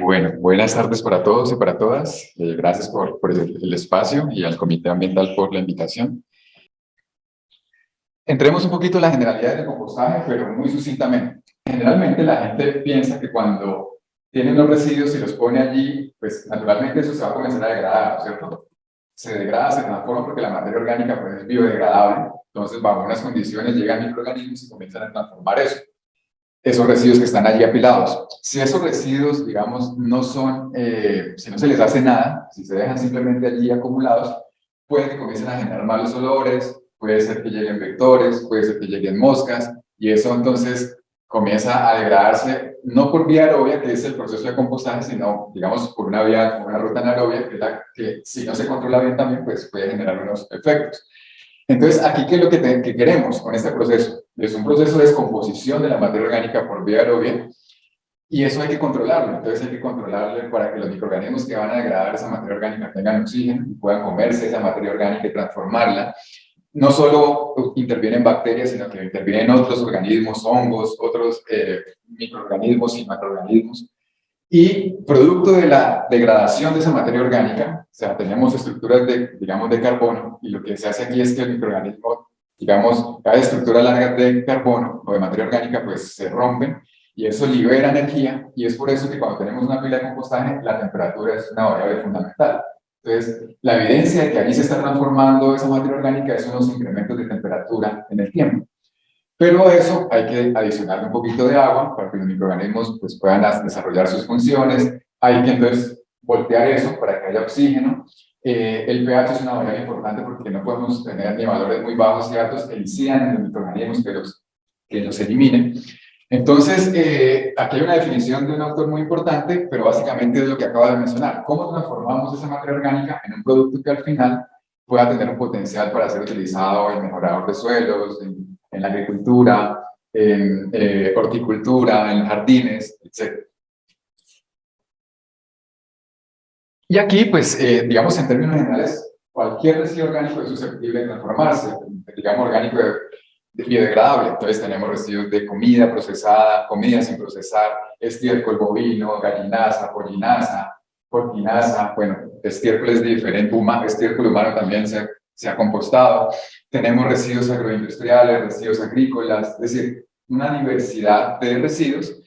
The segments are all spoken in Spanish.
Bueno, buenas tardes para todos y para todas. Gracias por el espacio y al Comité Ambiental por la invitación. Entremos un poquito en la generalidad del compostaje, pero muy sucintamente. Generalmente la gente piensa que cuando tienen los residuos y los pone allí, pues naturalmente eso se va a comenzar a degradar, ¿no es cierto? Se degrada, se transforma porque la materia orgánica pues, es biodegradable. Entonces, bajo unas condiciones llegan microorganismos y comienzan a transformar eso. Esos residuos que están allí apilados. Si esos residuos, digamos, no son, si no se les hace nada, si se dejan simplemente allí acumulados, puede que comiencen a generar malos olores, puede ser que lleguen vectores, puede ser que lleguen moscas, y eso entonces comienza a degradarse, no por vía aerobia, que es el proceso de compostaje, sino, digamos, por una vía, una ruta anaerobia, que es la que si no se controla bien también, pues puede generar unos efectos. Entonces, aquí, ¿qué es lo que queremos con este proceso? Es un proceso de descomposición de la materia orgánica por vía aerobia, y eso hay que controlarlo. Entonces, hay que controlarlo para que los microorganismos que van a degradar esa materia orgánica tengan oxígeno y puedan comerse esa materia orgánica y transformarla. No solo intervienen bacterias, sino que intervienen otros organismos, hongos, otros microorganismos y macroorganismos. Y producto de la degradación de esa materia orgánica, o sea, tenemos estructuras digamos, de carbono, y lo que se hace aquí es que el microorganismo, digamos, cada estructura larga de carbono o de materia orgánica, pues se rompen, y eso libera energía, y es por eso que cuando tenemos una pila de compostaje, la temperatura es una variable fundamental. Entonces, la evidencia de que allí se está transformando esa materia orgánica es unos incrementos de temperatura en el tiempo. Pero a eso hay que adicionar un poquito de agua para que los microorganismos pues, puedan desarrollar sus funciones. Hay que entonces voltear eso para que haya oxígeno. El pH es una variable importante porque no podemos tener ni valores muy bajos y altos que incidan en los microorganismos que los eliminen. Entonces, aquí hay una definición de un autor muy importante, pero básicamente es lo que acabo de mencionar. ¿Cómo transformamos esa materia orgánica en un producto que al final pueda tener un potencial para ser utilizado en mejorador de suelos, en la agricultura, en horticultura, en jardines, etc. Y aquí, pues, digamos en términos generales, cualquier residuo orgánico es susceptible de transformarse, digamos orgánico biodegradable. Entonces tenemos residuos de comida procesada, comida sin procesar, estiércol bovino, gallinaza, pollinaza, porquinaza, bueno, estiércoles de diferente, estiércol humano también se ha compostado. Tenemos residuos agroindustriales, residuos agrícolas, es decir, una diversidad de residuos,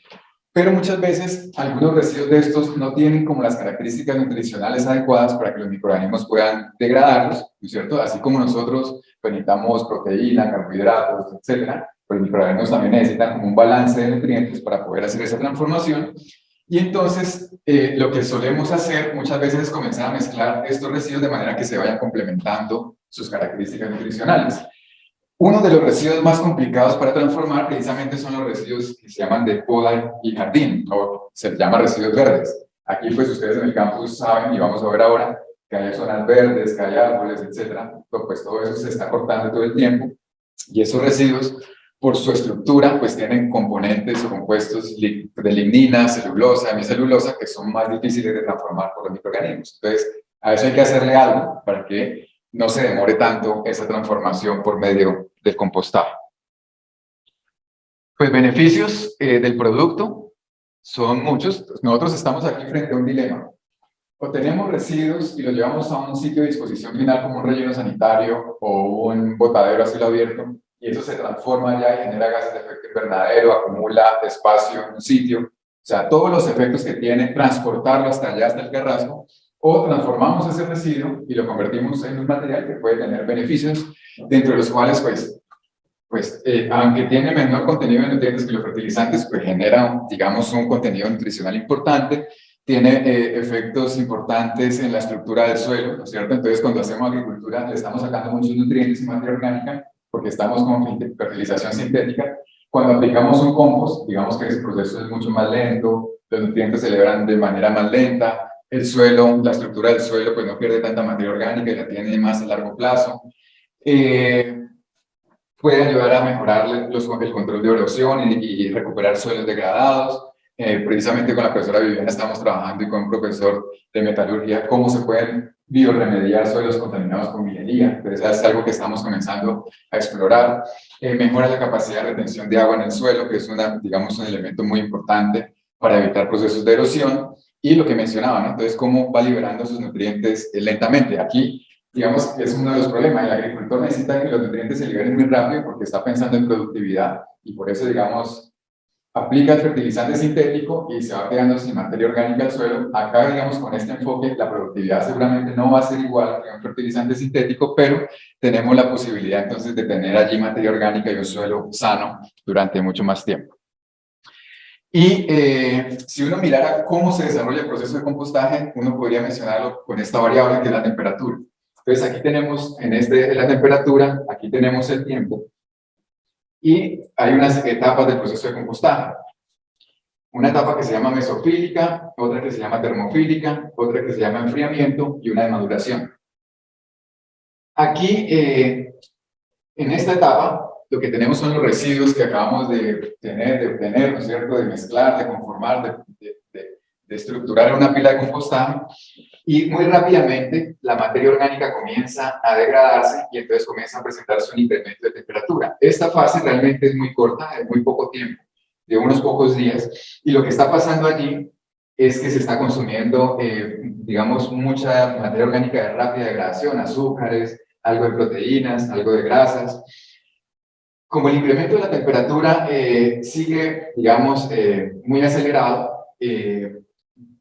pero muchas veces algunos residuos de estos no tienen como las características nutricionales adecuadas para que los microorganismos puedan degradarlos, ¿no es cierto? Así como nosotros pues, necesitamos proteína, carbohidratos, etcétera, pues los microorganismos también necesitan como un balance de nutrientes para poder hacer esa transformación. Y entonces, lo que solemos hacer muchas veces es comenzar a mezclar estos residuos de manera que se vayan complementando sus características nutricionales. Uno de los residuos más complicados para transformar precisamente son los residuos que se llaman de poda y jardín, o se llama residuos verdes. Aquí pues ustedes en el campus saben, y vamos a ver ahora, que hay zonas verdes, que hay árboles, etcétera. Pues todo eso se está cortando todo el tiempo, y esos residuos, por su estructura, pues tienen componentes o compuestos de lignina, celulosa, hemicelulosa, que son más difíciles de transformar por los microorganismos. Entonces, a eso hay que hacerle algo para que no se demore tanto esa transformación por medio del compostaje. Pues beneficios del producto son muchos. Nosotros estamos aquí frente a un dilema. O tenemos residuos y los llevamos a un sitio de disposición final como un relleno sanitario o un botadero a cielo abierto, y eso se transforma ya y genera gases de efecto invernadero, acumula espacio en un sitio. O sea, todos los efectos que tiene transportarlo hasta allá, hasta el carrasco, o transformamos ese residuo y lo convertimos en un material que puede tener beneficios, dentro de los cuales, aunque tiene menor contenido de nutrientes que los fertilizantes, pues genera, digamos, un contenido nutricional importante, tiene efectos importantes en la estructura del suelo, ¿no es cierto? Entonces, cuando hacemos agricultura, le estamos sacando muchos nutrientes y materia orgánica, porque estamos con fertilización sintética. Cuando aplicamos un compost, digamos que ese proceso es mucho más lento, los nutrientes se liberan de manera más lenta, el suelo, la estructura del suelo, pues no pierde tanta materia orgánica y la tiene más a largo plazo. Puede ayudar a mejorar el control de erosión y recuperar suelos degradados. Precisamente con la profesora Viviana estamos trabajando y con un profesor de metalurgia cómo se pueden bioremediar suelos contaminados con minería. Entonces es algo que estamos comenzando a explorar. Mejora la capacidad de retención de agua en el suelo, que es digamos, un elemento muy importante para evitar procesos de erosión. y lo que mencionaban, ¿no? Entonces, cómo va liberando sus nutrientes lentamente. Aquí, digamos, es uno de los problemas. El agricultor necesita que los nutrientes se liberen muy rápido porque está pensando en productividad y por eso, digamos, aplica el fertilizante sintético y se va quedando sin materia orgánica al suelo. Acá, digamos, con este enfoque, la productividad seguramente no va a ser igual que un fertilizante sintético, pero tenemos la posibilidad entonces de tener allí materia orgánica y un suelo sano durante mucho más tiempo. Y si uno mirara cómo se desarrolla el proceso de compostaje, uno podría mencionarlo con esta variable que es la temperatura. Entonces aquí tenemos la temperatura, aquí tenemos el tiempo, y hay unas etapas del proceso de compostaje. Una etapa que se llama mesofílica, otra que se llama termofílica, otra que se llama enfriamiento y una de maduración. Aquí, en esta etapa, lo que tenemos son los residuos que acabamos de obtener, ¿no es cierto?, de mezclar, de conformar, de estructurar una pila de compostaje, y muy rápidamente la materia orgánica comienza a degradarse y entonces comienza a presentarse un incremento de temperatura. Esta fase realmente es muy corta, es muy poco tiempo, de unos pocos días, y lo que está pasando allí es que se está consumiendo, digamos, mucha materia orgánica de rápida degradación, azúcares, algo de proteínas, algo de grasas. Como el incremento de la temperatura sigue, digamos, muy acelerado,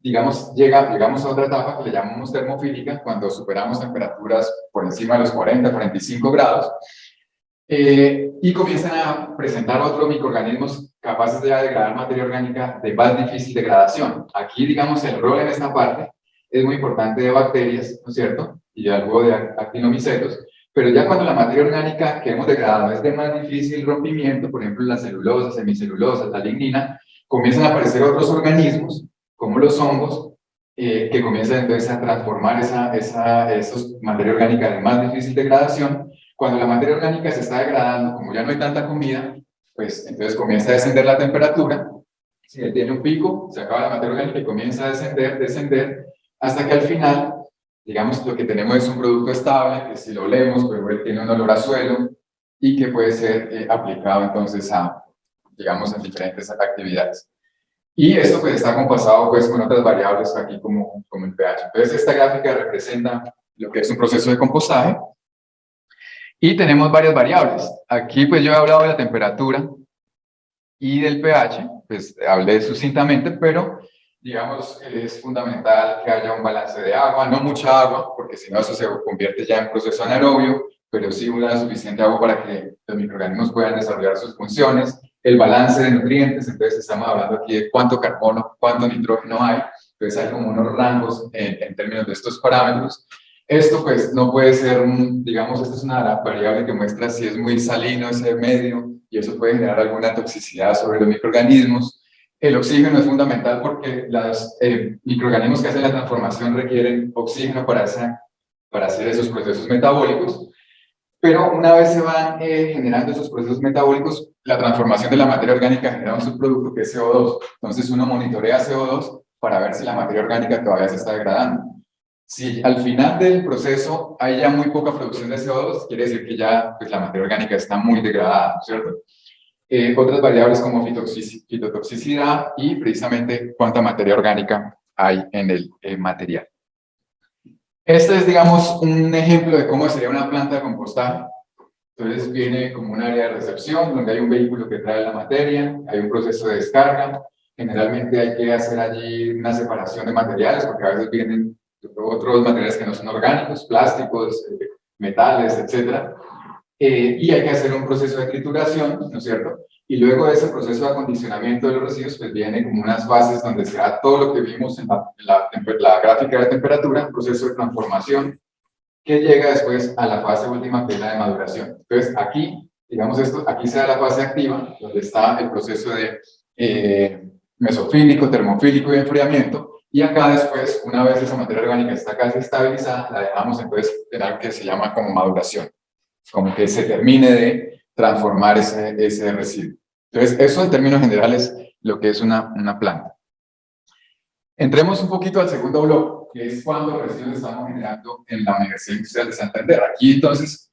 llegamos a otra etapa que le llamamos termofílica, cuando superamos temperaturas por encima de los 40, 45 grados, y comienzan a presentar otros microorganismos capaces de degradar materia orgánica de más difícil degradación. Aquí, digamos, el rol en esta parte es muy importante de bacterias, ¿no es cierto? Y algo de actinomicetos, pero ya cuando la materia orgánica que hemos degradado es de más difícil rompimiento, por ejemplo, la celulosa, semicelulosa, la lignina, comienzan a aparecer otros organismos, como los hongos, que comienzan entonces a transformar esa materia orgánica de más difícil degradación. Cuando la materia orgánica se está degradando, como ya no hay tanta comida, pues entonces comienza a descender la temperatura. Si tiene un pico, se acaba la materia orgánica y comienza a descender, hasta que al final, digamos, lo que tenemos es un producto estable, que si lo olemos, pues tiene un olor a suelo y que puede ser aplicado entonces a, digamos, en diferentes actividades. Y esto pues está compasado pues con otras variables aquí como el pH. Entonces esta gráfica representa lo que es un proceso de compostaje y tenemos varias variables. Aquí pues yo he hablado de la temperatura y del pH, pues hablé sucintamente, pero digamos es fundamental que haya un balance de agua, no mucha agua, porque si no eso se convierte ya en proceso anaerobio, pero sí una suficiente agua para que los microorganismos puedan desarrollar sus funciones. El balance de nutrientes, entonces estamos hablando aquí de cuánto carbono, cuánto nitrógeno hay, entonces hay como unos rangos en términos de estos parámetros. Esto pues no puede ser, digamos, esta es una variable que muestra si es muy salino ese medio y eso puede generar alguna toxicidad sobre los microorganismos. El oxígeno es fundamental porque los microorganismos que hacen la transformación requieren oxígeno para hacer esos procesos metabólicos. Pero una vez se van generando esos procesos metabólicos, la transformación de la materia orgánica genera un subproducto que es CO2. Entonces uno monitorea CO2 para ver si la materia orgánica todavía se está degradando. Si al final del proceso hay ya muy poca producción de CO2, quiere decir que ya pues, la materia orgánica está muy degradada, ¿cierto? Otras variables como fitotoxicidad y precisamente cuánta materia orgánica hay en el material. Este es, digamos, un ejemplo de cómo sería una planta de compostaje. Entonces viene como un área de recepción donde hay un vehículo que trae la materia, hay un proceso de descarga, generalmente hay que hacer allí una separación de materiales porque a veces vienen otros materiales que no son orgánicos, plásticos, metales, etc. Y hay que hacer un proceso de trituración, ¿no es cierto? Y luego de ese proceso de acondicionamiento de los residuos, pues viene como unas fases donde se da todo lo que vimos en la gráfica de temperatura, un proceso de transformación, que llega después a la fase última, que es la de maduración. Entonces, aquí, digamos esto, aquí se da la fase activa, donde está el proceso de mesofílico, termofílico y enfriamiento, y acá después, una vez esa materia orgánica está casi estabilizada, la dejamos entonces en algo que se llama como maduración, como que se termine de transformar ese residuo. Entonces, eso en términos generales, lo que es una planta. Entremos un poquito al segundo bloque, que es cuando residuos estamos generando en la Universidad Industrial de Santander. Aquí, entonces,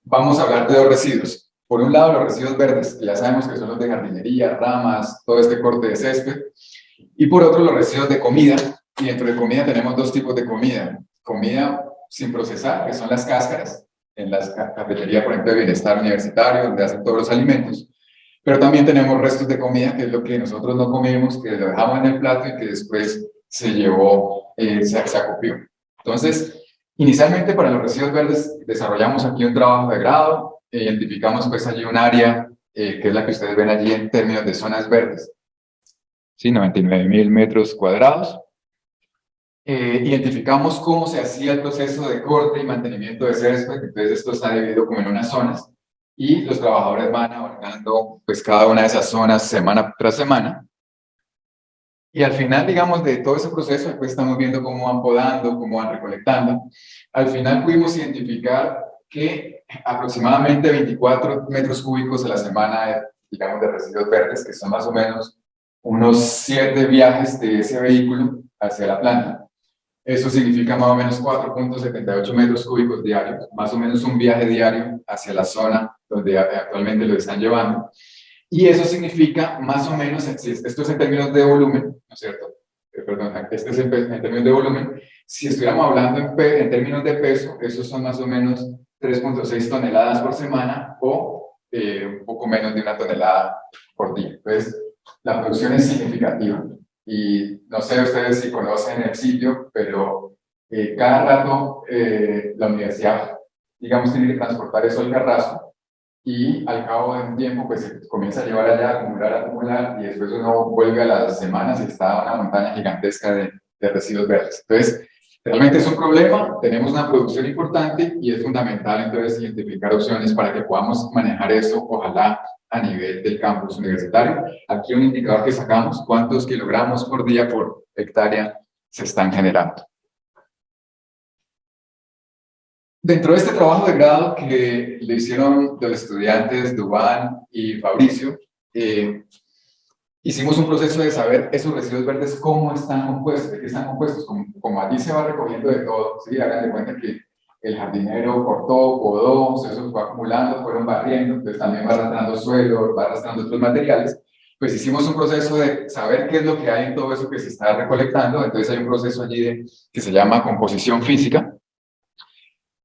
vamos a hablar de dos residuos. Por un lado, los residuos verdes, que ya sabemos que son los de jardinería, ramas, todo este corte de césped. Y por otro, los residuos de comida, Y dentro de comida tenemos dos tipos de comida. Comida sin procesar, que son las cáscaras, en las cafeterías, por ejemplo, de Bienestar Universitario, donde hacen todos los alimentos. Pero también tenemos restos de comida, que es lo que nosotros no comimos, que lo dejamos en el plato y que después se llevó, se acopió. Entonces, inicialmente para los residuos verdes desarrollamos aquí un trabajo de grado, identificamos pues allí un área que es la que ustedes ven allí en términos de zonas verdes, ¿sí? 99.000 metros cuadrados. Identificamos cómo se hacía el proceso de corte y mantenimiento de césped, entonces esto está dividido como en unas zonas, y los trabajadores van abarcando pues cada una de esas zonas semana tras semana, y al final, digamos, de todo ese proceso, pues estamos viendo cómo van podando, cómo van recolectando. Al final pudimos identificar que aproximadamente 24 metros cúbicos a la semana, digamos, de residuos verdes, que son más o menos unos 7 viajes de ese vehículo hacia la planta. Eso significa más o menos 4,78 metros cúbicos diarios, más o menos un viaje diario hacia la zona donde actualmente lo están llevando. Y eso significa más o menos, esto es en términos de volumen, ¿no es cierto? Perdón, este es en términos de volumen. Si estuviéramos hablando en términos de peso, esos son más o menos 3,6 toneladas por semana o un poco menos de 1 tonelada por día. Entonces, la producción es significativa. Y no sé ustedes si conocen el sitio, pero cada rato la universidad, digamos, tiene que transportar eso al Carrasco y al cabo de un tiempo pues se comienza a llevar allá, a acumular, y después uno vuelve a las semanas y está una montaña gigantesca de residuos verdes. Entonces, realmente es un problema, tenemos una producción importante y es fundamental entonces identificar opciones para que podamos manejar eso, ojalá a nivel del campus universitario. Aquí un indicador que sacamos, cuántos kilogramos por día por hectárea se están generando. Dentro de este trabajo de grado que le hicieron los estudiantes Dubán y Fabricio, hicimos un proceso de saber esos residuos verdes cómo están compuestos, de qué están compuestos, como allí se va recogiendo de todo, ¿sí? Hagan de cuenta que el jardinero cortó, podó, eso se fue acumulando, fueron barriendo, entonces también va arrastrando suelo, va arrastrando otros materiales, pues hicimos un proceso de saber qué es lo que hay en todo eso que se está recolectando, entonces hay un proceso allí que se llama composición física,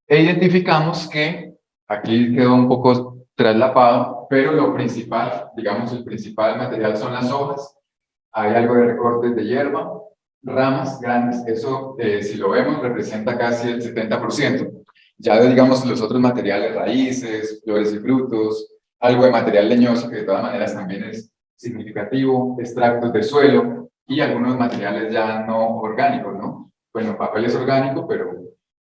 e identificamos que aquí quedó un poco traslapado, pero lo principal, digamos el principal material son las hojas, hay algo de recortes de hierba, ramas grandes, eso si lo vemos representa casi el 70%. Ya digamos los otros materiales, raíces, flores y frutos, algo de material leñoso que de todas maneras también es significativo, extractos de suelo y algunos materiales ya no orgánicos, ¿no? Bueno, papel es orgánico, pero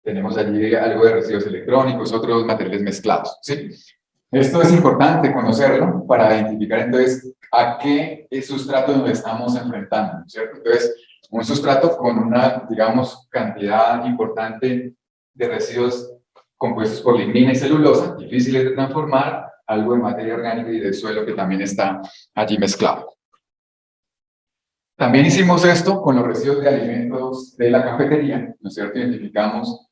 tenemos allí algo de residuos electrónicos, otros materiales mezclados, ¿sí? Esto es importante conocerlo para identificar entonces a qué sustrato nos estamos enfrentando, ¿cierto? Entonces, un sustrato con una, digamos, cantidad importante de residuos compuestos por lignina y celulosa, difíciles de transformar, algo de materia orgánica y del suelo que también está allí mezclado. También hicimos esto con los residuos de alimentos de la cafetería, ¿no es cierto? Identificamos,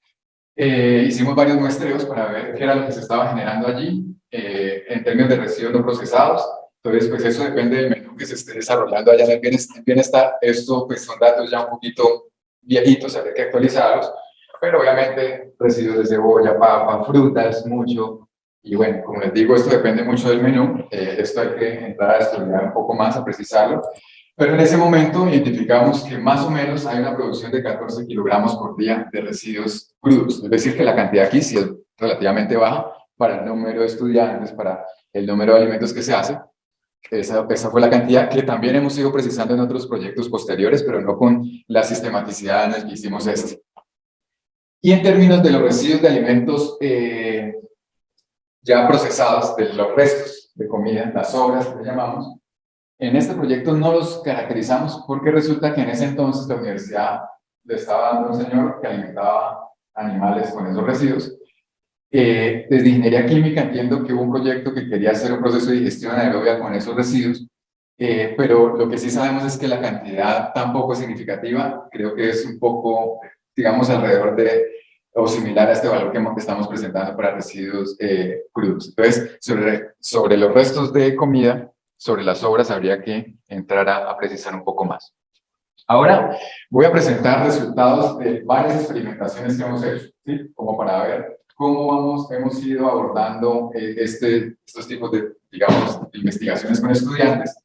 hicimos varios muestreos para ver qué era lo que se estaba generando allí en términos de residuos no procesados. Entonces, pues eso depende del menú que se esté desarrollando allá en el bienestar. Esto, pues son datos ya un poquito viejitos, habría que actualizarlos, pero obviamente residuos de cebolla, papa, frutas, mucho. Y bueno, como les digo, esto depende mucho del menú. Esto hay que entrar a estudiar un poco más, a precisarlo. Pero en ese momento identificamos que más o menos hay una producción de 14 kilogramos por día de residuos crudos. Es decir, que la cantidad aquí sí es relativamente baja para el número de estudiantes, para el número de alimentos que se hace. Esa fue la cantidad que también hemos ido precisando en otros proyectos posteriores, pero no con la sistematicidad en la que hicimos este. Y en términos de los residuos de alimentos ya procesados, de los restos de comida, las sobras que llamamos, en este proyecto no los caracterizamos porque resulta que en ese entonces la universidad le estaba dando a un señor que alimentaba animales con esos residuos. Desde ingeniería química entiendo que hubo un proyecto que quería hacer un proceso de digestión anaerobia con esos residuos, pero lo que sí sabemos es que la cantidad tampoco es significativa, creo que es un poco, digamos, alrededor de o similar a este valor que estamos presentando para residuos crudos. Entonces, sobre los restos de comida, sobre las sobras habría que entrar a precisar un poco más. Ahora voy a presentar resultados de varias experimentaciones que hemos hecho, ¿sí? Como para ver cómo hemos ido abordando estos tipos de, digamos, de investigaciones con estudiantes.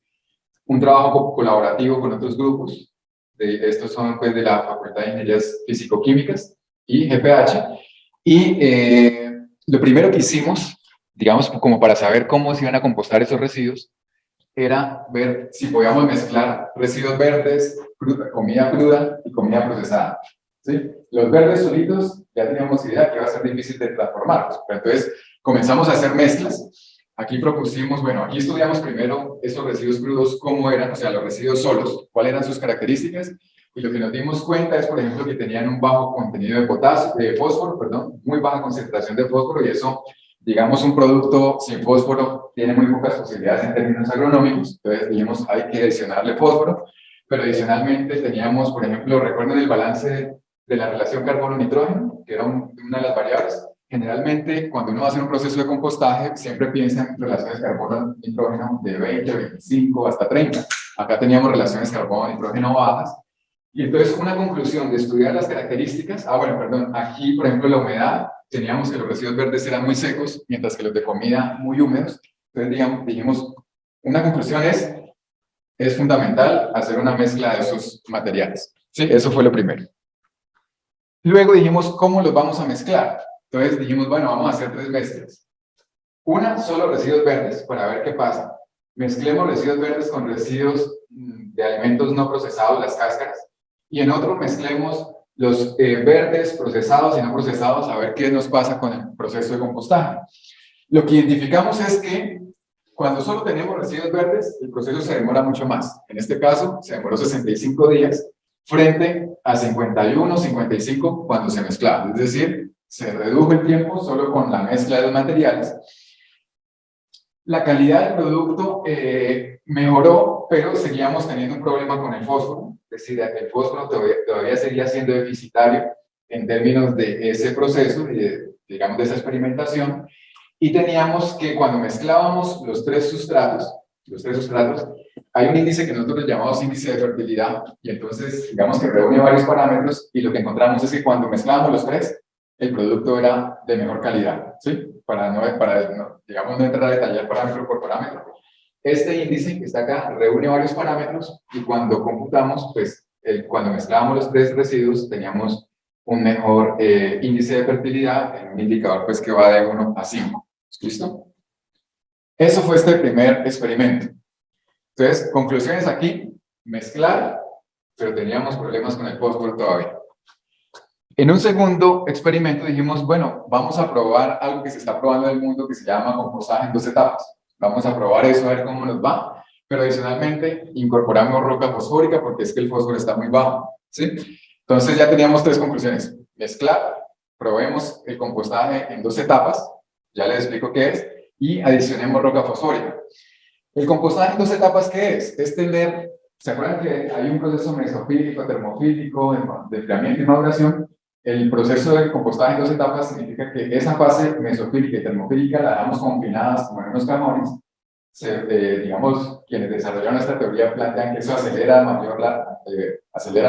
Un trabajo colaborativo con otros grupos. Estos son pues, de la Facultad de Ingenierías Físico-Químicas y GPH. Y lo primero que hicimos, digamos, como para saber cómo se iban a compostar esos residuos, era ver si podíamos mezclar residuos verdes, comida cruda y comida procesada. ¿Sí? Los verdes solitos ya teníamos idea que iba a ser difícil de transformarlos, pero entonces comenzamos a hacer mezclas. Aquí propusimos, bueno, aquí estudiamos primero esos residuos crudos, cómo eran, o sea, los residuos solos, cuáles eran sus características, y lo que nos dimos cuenta es, por ejemplo, que tenían un bajo contenido de potasio, de fósforo, perdón, muy baja concentración de fósforo, y eso, digamos, un producto sin fósforo tiene muy pocas posibilidades en términos agronómicos, entonces dijimos, hay que adicionarle fósforo, pero adicionalmente teníamos, por ejemplo, recuerden el balance de la relación carbono-nitrógeno, que era una de las variables. Generalmente, cuando uno va a hacer un proceso de compostaje, siempre piensa en relaciones carbono-nitrógeno de 20, 25 hasta 30. Acá teníamos relaciones carbono-nitrógeno bajas. Y entonces, una conclusión de estudiar las características, bueno, perdón, aquí, por ejemplo, la humedad, teníamos que los residuos verdes eran muy secos, mientras que los de comida muy húmedos. Entonces, dijimos, una conclusión es fundamental hacer una mezcla de esos materiales. Sí, eso fue lo primero. Luego dijimos, ¿cómo los vamos a mezclar? Entonces dijimos, bueno, vamos a hacer tres mezclas. Una, solo residuos verdes, para ver qué pasa. Mezclemos residuos verdes con residuos de alimentos no procesados, las cáscaras. Y en otro mezclemos los verdes procesados y no procesados, a ver qué nos pasa con el proceso de compostaje. Lo que identificamos es que cuando solo tenemos residuos verdes, el proceso se demora mucho más. En este caso, se demoró 65 días frente a 51, 55 cuando se mezclaba. Es decir, se redujo el tiempo solo con la mezcla de los materiales. La calidad del producto mejoró, pero seguíamos teniendo un problema con el fósforo. Es decir, el fósforo todavía seguía siendo deficitario en términos de ese proceso, digamos, de esa experimentación. Y teníamos que cuando mezclábamos los tres sustratos, hay un índice que nosotros llamamos índice de fertilidad, y entonces digamos que reúne varios parámetros, y lo que encontramos es que cuando mezclábamos los tres, el producto era de mejor calidad, ¿sí? Digamos, no entrar a detallar parámetro por parámetro. Este índice que está acá reúne varios parámetros, y cuando computamos, pues, cuando mezclábamos los tres residuos, teníamos un mejor índice de fertilidad en un indicador pues, que va de 1 a 5. ¿Listo? Eso fue este primer experimento. Entonces, conclusiones aquí, mezclar, pero teníamos problemas con el fósforo todavía. En un segundo experimento dijimos, bueno, vamos a probar algo que se está probando en el mundo que se llama compostaje en 2 etapas. Vamos a probar eso, a ver cómo nos va, pero adicionalmente incorporamos roca fosfórica porque es que el fósforo está muy bajo, ¿sí? Entonces ya teníamos 3 conclusiones. Mezclar, probemos el compostaje en 2 etapas, ya les explico qué es, y adicionemos roca fosfórica. El compostaje en 2 etapas, ¿qué es? Es tener, ¿se acuerdan que hay un proceso mesofílico, termofílico, de enfriamiento y maduración? El proceso de compostaje en 2 etapas significa que esa fase mesofílica y termofílica la dejamos confinadas como en unos cajones. Digamos, quienes desarrollaron esta teoría plantean que eso acelera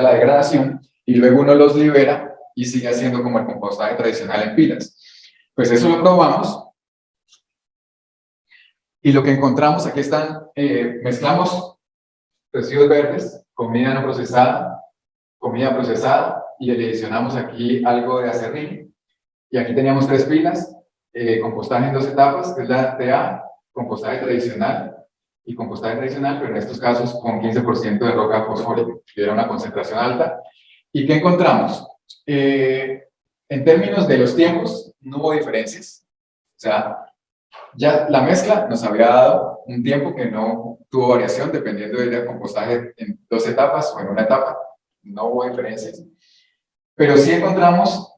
la degradación y luego uno los libera y sigue haciendo como el compostaje tradicional en pilas. Pues eso lo probamos y lo que encontramos, aquí están, mezclamos residuos verdes, comida no procesada, comida procesada, y le adicionamos aquí algo de acerrín. Y aquí teníamos 3 pilas, compostaje en 2 etapas, que es la TA, compostaje tradicional y compostaje tradicional, pero en estos casos con 15% de roca fosfórica, que era una concentración alta. ¿Y qué encontramos? En términos de los tiempos, no hubo diferencias. O sea, ya la mezcla nos había dado un tiempo que no tuvo variación dependiendo del compostaje en 2 etapas o en una etapa. No hubo diferencias. Pero sí encontramos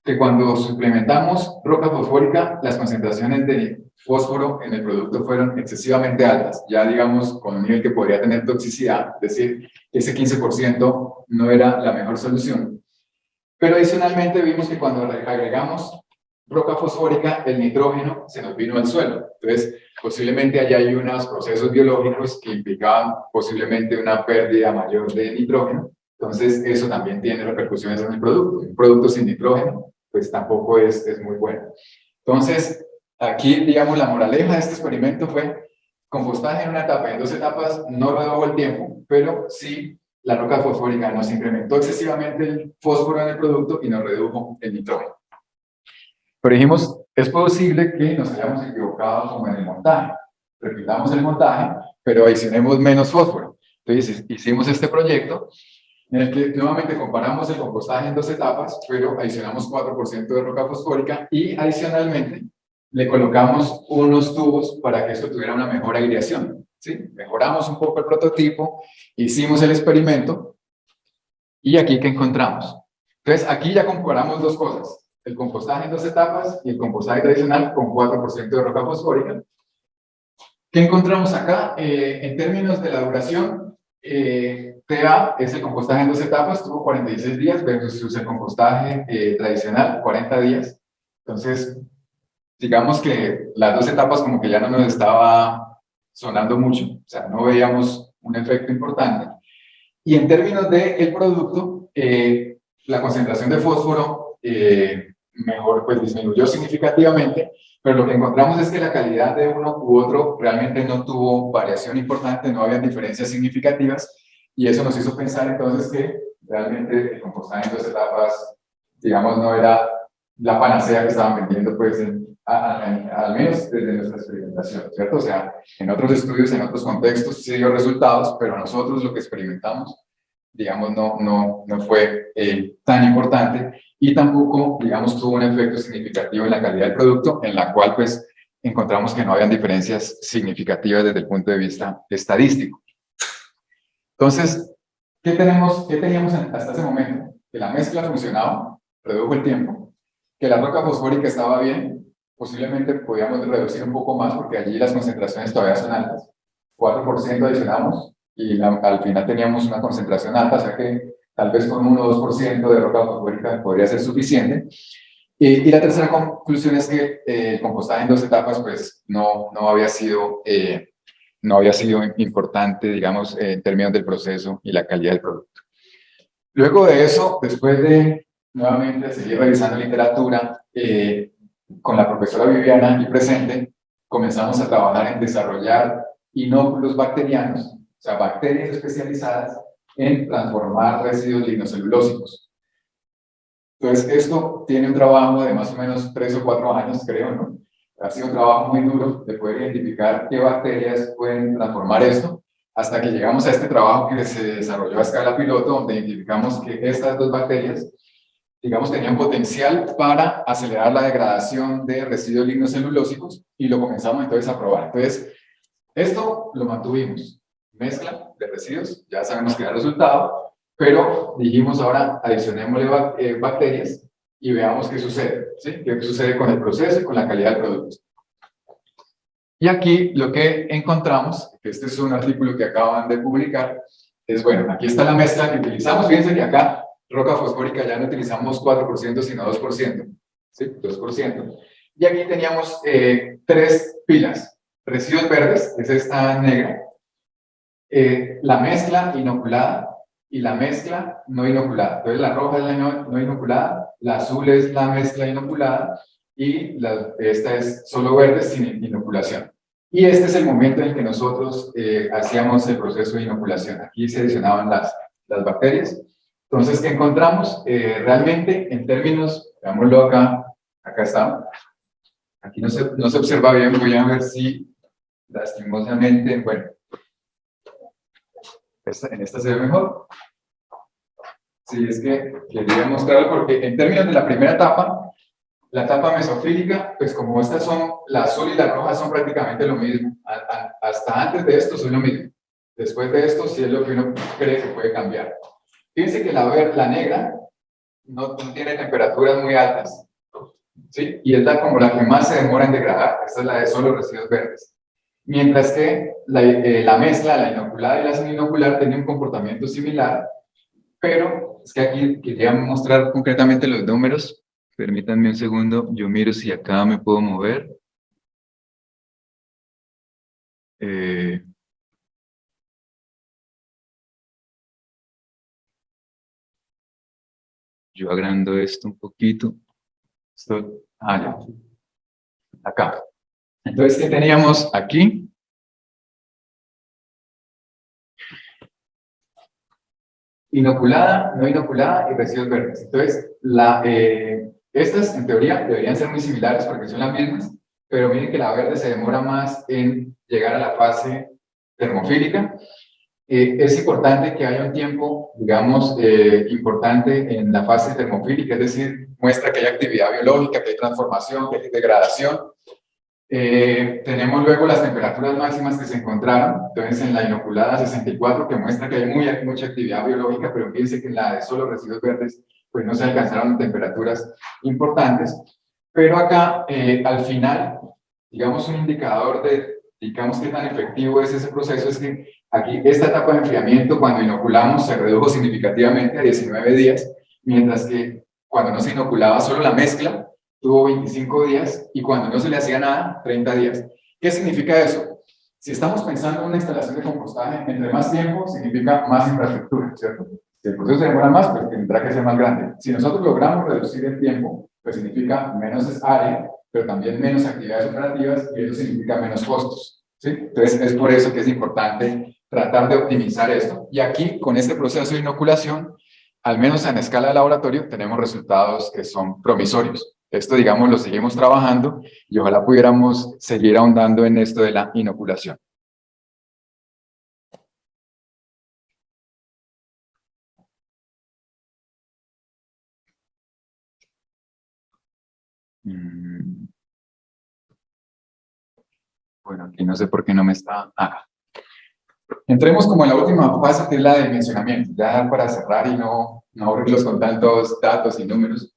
que cuando suplementamos roca fosfórica, las concentraciones de fósforo en el producto fueron excesivamente altas, ya digamos con un nivel que podría tener toxicidad, es decir, ese 15% no era la mejor solución. Pero adicionalmente vimos que cuando agregamos roca fosfórica, el nitrógeno se nos vino al suelo. Entonces, posiblemente allá hay unos procesos biológicos que implicaban posiblemente una pérdida mayor de nitrógeno. Entonces, eso también tiene repercusiones en el producto. Un producto sin nitrógeno, pues tampoco es muy bueno. Entonces, aquí, digamos, la moraleja de este experimento fue compostaje en una etapa, en dos etapas, no redujo el tiempo, pero sí la roca fosfórica nos incrementó excesivamente el fósforo en el producto y nos redujo el nitrógeno. Pero dijimos, es posible que nos hayamos equivocado como en el montaje. Repitamos el montaje, pero adicionemos menos fósforo. Entonces hicimos este proyecto en el que nuevamente comparamos el compostaje en dos etapas, pero adicionamos 4% de roca fosfórica y adicionalmente le colocamos unos tubos para que esto tuviera una mejor aireación. ¿Sí? Mejoramos un poco el prototipo, hicimos el experimento y aquí ¿qué encontramos? Entonces aquí ya comparamos dos cosas, el compostaje en dos etapas y el compostaje tradicional con 4% de roca fosfórica. ¿Qué encontramos acá? En términos de la duración, TA es el compostaje en dos etapas, tuvo 46 días versus el compostaje tradicional, 40 días. Entonces, digamos que las dos etapas como que ya no nos estaba sonando mucho, o sea, no veíamos un efecto importante. Y en términos del producto, la concentración de fósforo mejor, pues disminuyó significativamente, pero lo que encontramos es que la calidad de uno u otro realmente no tuvo variación importante, no había diferencias significativas, y eso nos hizo pensar entonces que realmente el compostaje en dos etapas, digamos, no era la panacea que estaban vendiendo, pues, al menos desde nuestra experimentación, ¿cierto? O sea, en otros estudios, en otros contextos, sí dio resultados, pero nosotros lo que experimentamos, digamos, no fue tan importante y tampoco, digamos, tuvo un efecto significativo en la calidad del producto, en la cual, pues, encontramos que no habían diferencias significativas desde el punto de vista estadístico. Entonces, ¿qué teníamos hasta ese momento? Que la mezcla funcionaba, redujo el tiempo, que la roca fosfórica estaba bien, posiblemente podíamos reducir un poco más porque allí las concentraciones todavía son altas, 4% adicionamos y al final teníamos una concentración alta, o sea que tal vez con 1 o 2% de roca fosfórica podría ser suficiente. Y la tercera conclusión es que el compostaje en dos etapas pues no había sido importante, digamos, en términos del proceso y la calidad del producto. Luego de eso, después de nuevamente seguir revisando literatura, con la profesora Viviana aquí presente, comenzamos a trabajar en desarrollar inóculos bacterianos, o sea, bacterias especializadas en transformar residuos lignocelulósicos. Entonces, esto tiene un trabajo de más o menos 3 o 4 años, creo, ¿no? Ha sido un trabajo muy duro de poder identificar qué bacterias pueden transformar esto, hasta que llegamos a este trabajo que se desarrolló a escala piloto, donde identificamos que estas dos bacterias, digamos, tenían potencial para acelerar la degradación de residuos lignocelulósicos y lo comenzamos entonces a probar. Entonces, esto lo mantuvimos. Mezcla de residuos, ya sabemos que da resultado, pero dijimos ahora adicionémosle bacterias y veamos qué sucede, ¿sí? Qué sucede con el proceso y con la calidad del producto. Y aquí lo que encontramos, que este es un artículo que acaban de publicar, es bueno, aquí está la mezcla que utilizamos, fíjense que acá roca fosfórica ya no utilizamos 4%, sino 2%, ¿sí? 2%. Y aquí teníamos 3 pilas, residuos verdes, es esta negra, la mezcla inoculada y la mezcla no inoculada. Entonces la roja es la no inoculada, la azul es la mezcla inoculada y esta es solo verde sin inoculación. Y este es el momento en el que nosotros hacíamos el proceso de inoculación. Aquí se adicionaban las bacterias. Entonces, ¿qué encontramos? Realmente, en términos, veámoslo acá, acá está. Aquí no se observa bien, voy a ver si lastimosamente, bueno, en esta se ve mejor. Sí, es que quería mostrarlo porque en términos de la primera etapa, la etapa mesofílica, pues como estas son, la azul y la roja son prácticamente lo mismo. Hasta antes de esto son lo mismo. Después de esto sí es lo que uno cree que puede cambiar. Fíjense que la negra no tiene temperaturas muy altas, ¿sí? Y es como la que más se demora en degradar. Esta es la de solo residuos verdes. Mientras que la mezcla, la inoculada y la seminocular tienen un comportamiento similar, pero es que aquí quería mostrar concretamente los números. Permítanme un segundo, yo miro si acá me puedo mover. Eh, yo agrando esto un poquito. Ya, acá. Entonces, ¿qué teníamos aquí? Inoculada, no inoculada y residuos verdes. Entonces, estas en teoría deberían ser muy similares porque son las mismas, pero miren que la verde se demora más en llegar a la fase termofílica. Es importante que haya un tiempo, digamos, importante en la fase termofílica, es decir, muestra que hay actividad biológica, que hay transformación, que hay degradación. Tenemos luego las temperaturas máximas que se encontraron, entonces en la inoculada 64, que muestra que hay mucha actividad biológica, pero fíjense que en la de solo residuos verdes, pues no se alcanzaron temperaturas importantes. Pero acá, al final, digamos, un indicador de, digamos, qué tan efectivo es ese proceso, es que aquí esta etapa de enfriamiento, cuando inoculamos, se redujo significativamente a 19 días, mientras que cuando no se inoculaba solo la mezcla, tuvo 25 días y cuando no se le hacía nada, 30 días. ¿Qué significa eso? Si estamos pensando en una instalación de compostaje, entre más tiempo significa más infraestructura, ¿cierto? Si el proceso se demora más, pues tendrá que ser más grande. Si nosotros logramos reducir el tiempo, pues significa menos área, pero también menos actividades operativas y eso significa menos costos, ¿sí? Entonces es por eso que es importante tratar de optimizar esto. Y aquí, con este proceso de inoculación, al menos en escala de laboratorio, tenemos resultados que son promisorios. Esto, digamos, lo seguimos trabajando y ojalá pudiéramos seguir ahondando en esto de la inoculación. Bueno, aquí no sé por qué no me está... Entremos como en la última fase, que es la de dimensionamiento, ya para cerrar y no aburrirlos con tantos datos y números.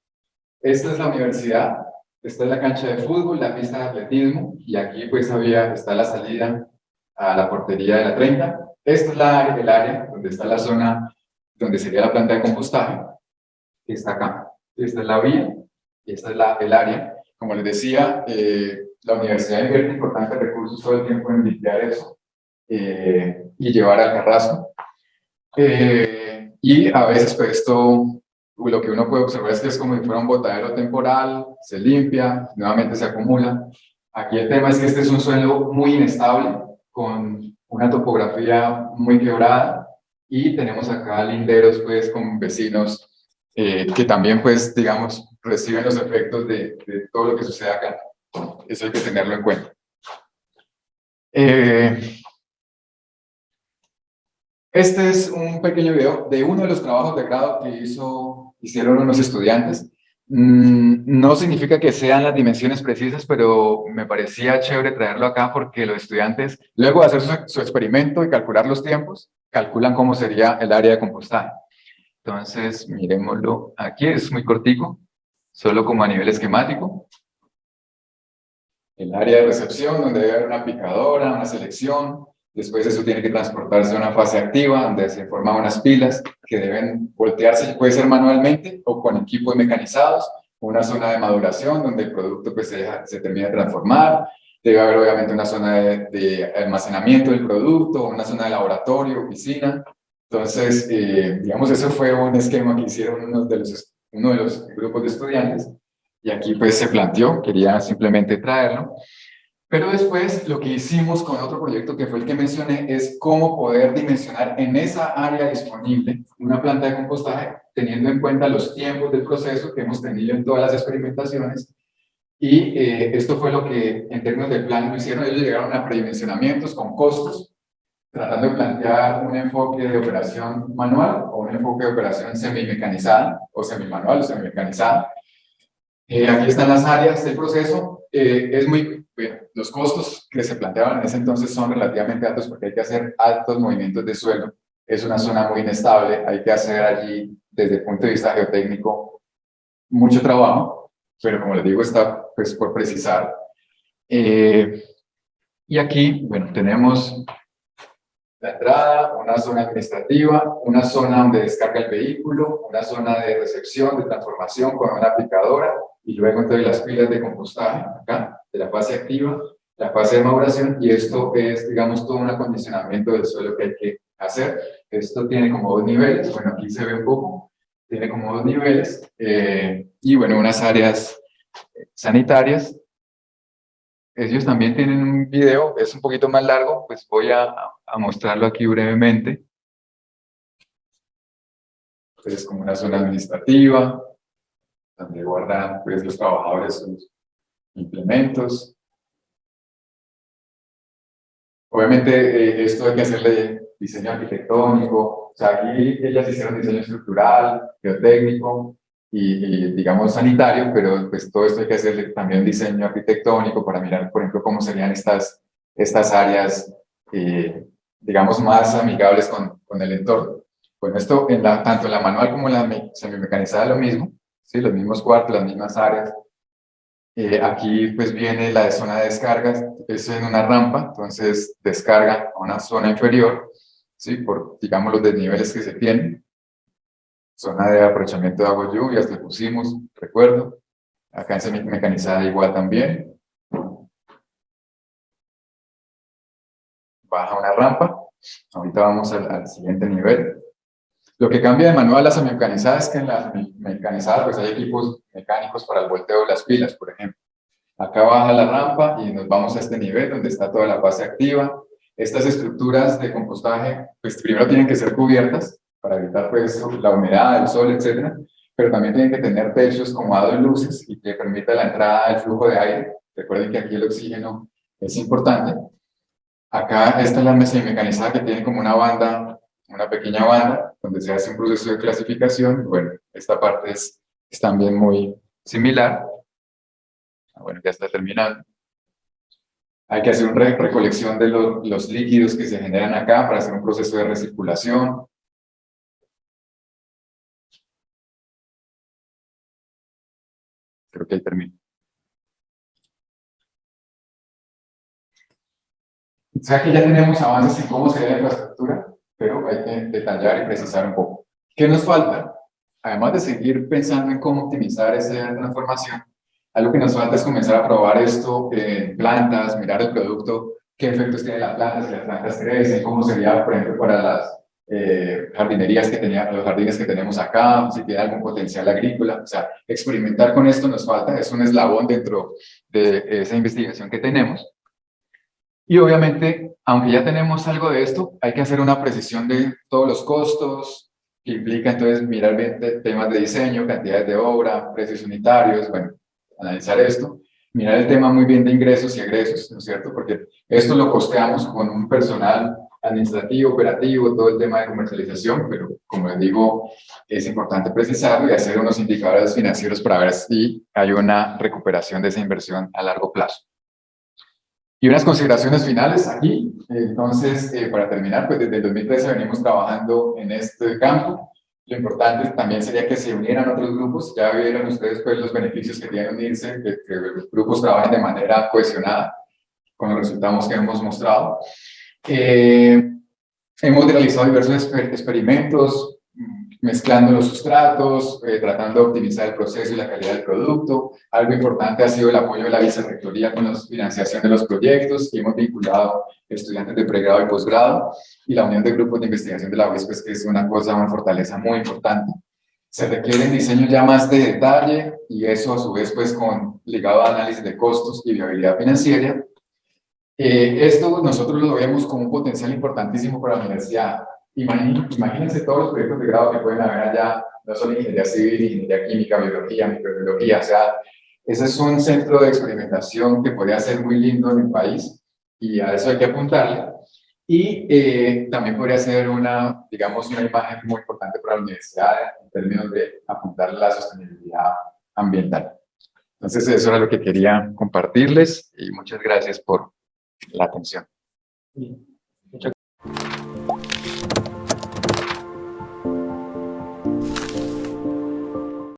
Esta es la universidad, esta es la cancha de fútbol, la pista de atletismo, y aquí pues está la salida a la portería de la 30. Esta es el área donde está la zona, donde sería la planta de compostaje, que está acá. Esta es la vía, y esta es el área. Como les decía, la universidad invierte importantes recursos todo el tiempo en limpiar eso y llevar al carrasco. Y a veces pues esto, lo que uno puede observar es que es como si fuera un botadero temporal, se limpia, nuevamente se acumula. Aquí el tema es que este es un suelo muy inestable, con una topografía muy quebrada, y tenemos acá linderos pues con vecinos que también pues digamos reciben los efectos de todo lo que sucede acá. Eso hay que tenerlo en cuenta. Este es un pequeño video de uno de los trabajos de grado que hicieron unos estudiantes. No significa que sean las dimensiones precisas, pero me parecía chévere traerlo acá porque los estudiantes, luego de hacer su experimento y calcular los tiempos, calculan cómo sería el área de compostaje. Entonces, miremoslo aquí, es muy cortico, solo como a nivel esquemático. El área de recepción, donde debe haber una picadora, una selección. Después eso tiene que transportarse a una fase activa, donde se forman unas pilas que deben voltearse, puede ser manualmente o con equipos mecanizados. Una zona de maduración, donde el producto pues, se termina de transformar. Debe haber obviamente una zona de almacenamiento del producto, una zona de laboratorio, oficina. Entonces, digamos, eso fue un esquema que hicieron uno de los grupos de estudiantes. Y aquí pues se planteó, quería simplemente traerlo. Pero después lo que hicimos con otro proyecto que fue el que mencioné es cómo poder dimensionar en esa área disponible una planta de compostaje teniendo en cuenta los tiempos del proceso que hemos tenido en todas las experimentaciones. Y esto fue lo que en términos del plan lo hicieron. Ellos llegaron a predimensionamientos con costos, tratando de plantear un enfoque de operación manual o un enfoque de operación semimecanizada o semimanual o semimecanizada. Aquí están las áreas del proceso. Los costos que se planteaban en ese entonces son relativamente altos porque hay que hacer altos movimientos de suelo. Es una zona muy inestable. Hay que hacer allí, desde el punto de vista geotécnico, mucho trabajo. Pero como les digo, está pues, por precisar. Y aquí, bueno, tenemos la entrada, una zona administrativa, una zona donde descarga el vehículo, una zona de recepción, de transformación con una aplicadora, y luego entonces las pilas de compostaje, acá, de la fase activa, la fase de maduración, y esto es, digamos, todo un acondicionamiento del suelo que hay que hacer. Esto tiene como dos niveles, bueno, aquí se ve un poco, tiene como dos niveles, y bueno, unas áreas sanitarias. Ellos también tienen un video, es un poquito más largo, pues voy a mostrarlo aquí brevemente. Es como una zona administrativa, donde guardan pues, los trabajadores sus implementos. Obviamente esto hay que hacerle diseño arquitectónico, o sea, aquí ellas hicieron diseño estructural, geotécnico digamos sanitario, pero pues todo esto hay que hacerle también diseño arquitectónico para mirar, por ejemplo, cómo serían estas áreas, digamos, más amigables con el entorno. Con esto, tanto en la manual como en la semimecanizada lo mismo, ¿sí? Los mismos cuartos, las mismas áreas. Aquí pues viene la zona de descargas, es en una rampa, entonces descarga a una zona inferior, ¿sí? Por, digamos, los desniveles que se tienen. Zona de aprovechamiento de agua y lluvias, le pusimos, recuerdo. Acá en semi-mecanizada igual también. Baja una rampa. Ahorita vamos al siguiente nivel. Lo que cambia de manual a semi-mecanizada es que en la semi-mecanizada pues hay equipos mecánicos para el volteo de las pilas, por ejemplo. Acá baja la rampa y nos vamos a este nivel donde está toda la fase activa. Estas estructuras de compostaje, pues primero tienen que ser cubiertas para evitar pues la humedad, el sol, etcétera, pero también tienen que tener techos como en luces y que permita la entrada del flujo de aire. Recuerden que aquí el oxígeno es importante. Acá esta es la mesa mecanizada que tiene como una banda, una pequeña banda, donde se hace un proceso de clasificación. Bueno, esta parte es también muy similar. Bueno, ya está terminando. Hay que hacer una recolección de los líquidos que se generan acá para hacer un proceso de recirculación. Creo que ahí termino. O sea que ya tenemos avances en cómo sería la infraestructura, pero hay que detallar y precisar un poco. ¿Qué nos falta? Además de seguir pensando en cómo optimizar esa transformación, algo que nos falta es comenzar a probar esto en plantas, mirar el producto, qué efectos tiene la planta, si las plantas crecen, cómo sería, por ejemplo, para las jardinerías que teníamos, los jardines que tenemos acá, si tiene algún potencial agrícola. O sea, experimentar con esto nos falta, es un eslabón dentro de esa investigación que tenemos. Y obviamente, aunque ya tenemos algo de esto, hay que hacer una precisión de todos los costos, que implica entonces mirar bien temas de diseño, cantidades de obra, precios unitarios, bueno, analizar esto, mirar el tema muy bien de ingresos y egresos, ¿no es cierto? Porque esto lo costeamos con un personal administrativo, operativo, todo el tema de comercialización, pero como les digo, es importante precisarlo y hacer unos indicadores financieros para ver si hay una recuperación de esa inversión a largo plazo. Y unas consideraciones finales aquí. Entonces, para terminar, pues desde el 2013 venimos trabajando en este campo. Lo importante también sería que se unieran otros grupos. Ya vieron ustedes pues, los beneficios que tienen unirse, que los grupos trabajen de manera cohesionada, con los resultados que hemos mostrado. Hemos realizado diversos experimentos, mezclando los sustratos, tratando de optimizar el proceso y la calidad del producto. Algo importante ha sido el apoyo de la vicerrectoría con la financiación de los proyectos, y hemos vinculado estudiantes de pregrado y posgrado, y la unión de grupos de investigación de la UIS, pues, que es una cosa, una fortaleza muy importante. Se requieren diseños ya más de detalle, y eso a su vez pues ligado a análisis de costos y viabilidad financiera. Esto nosotros lo vemos como un potencial importantísimo para la universidad. Imagínense todos los proyectos de grado que pueden haber allá, no solo ingeniería civil, ingeniería química, biología, microbiología, o sea, ese es un centro de experimentación que podría ser muy lindo en el país, y a eso hay que apuntarle. Y también podría ser digamos, una imagen muy importante para la universidad en términos de apuntar la sostenibilidad ambiental. Entonces, eso era lo que quería compartirles, y muchas gracias por la atención.